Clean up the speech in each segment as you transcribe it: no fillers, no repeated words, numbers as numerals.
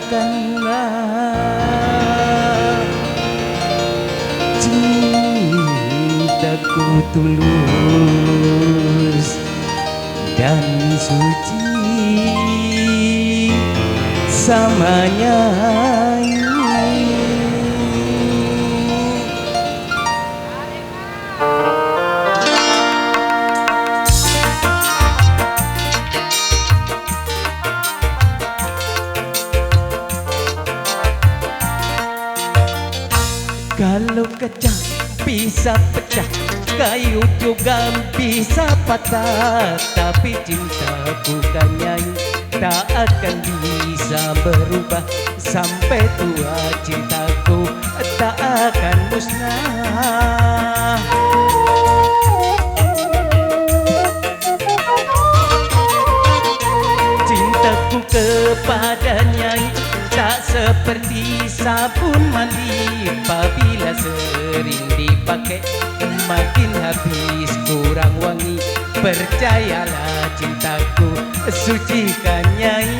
biarkanlah cintaku tulus dan suci samanya. Kalau kaca bisa pecah, kayu juga bisa patah, tapi cinta bukannya tak akan bisa berubah. Sampai tua cintaku tak akan musnah. Cintaku kepadanya tak seperti sabun mandi, apabila sering dipakai makin habis kurang wangi. Percayalah cintaku sucikan Nyai.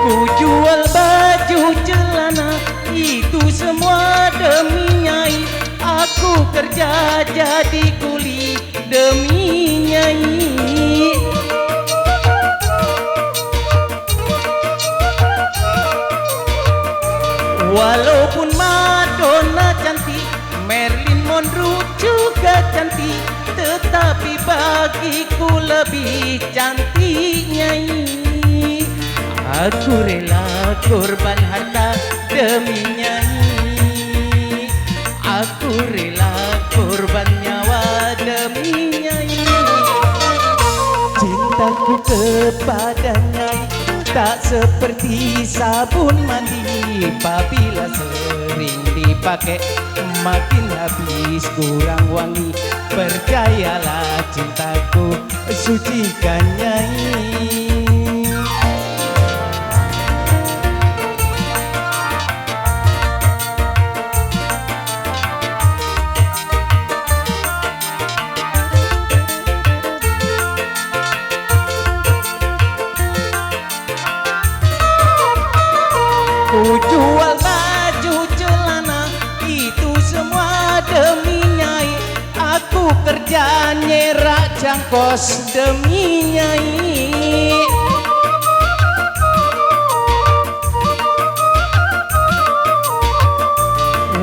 Ku jual baju celana itu semua demi Nyai. Aku kerja jadi kuli demi Nyai. Walaupun Madonna cantik, Marilyn Monroe juga cantik, tetapi bagiku lebih cantik Nyai. Aku rela korban harta demi Nyai. Aku rela korban nyawa demi Nyai. Cintaku kepada Nyai tak seperti sabun mandi, apabila sering dipakai makin habis kurang wangi. Percayalah cintaku sucikan Nyai. Ku jual baju celana itu semua demi Nyai. Aku kerja nyerak jangkos demi Nyai.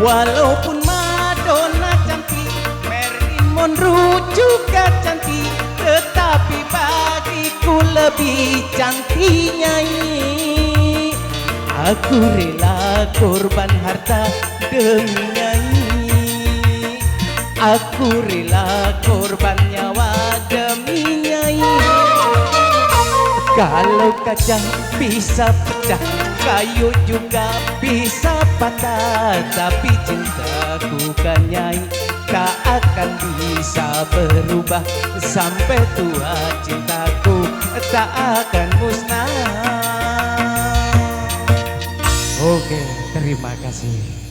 Walaupun Madonna cantik, Marilyn Monroe juga cantik, tetapi bagiku lebih cantik Nyai. Aku rela korban harta demi Nyai. Aku rela korban nyawa demi Nyai. Kalau kaca bisa pecah, kayu juga bisa patah, tapi cintaku kan Nyai tak akan bisa berubah. Sampai tua cintaku tak akan musnah. Oke, terima kasih.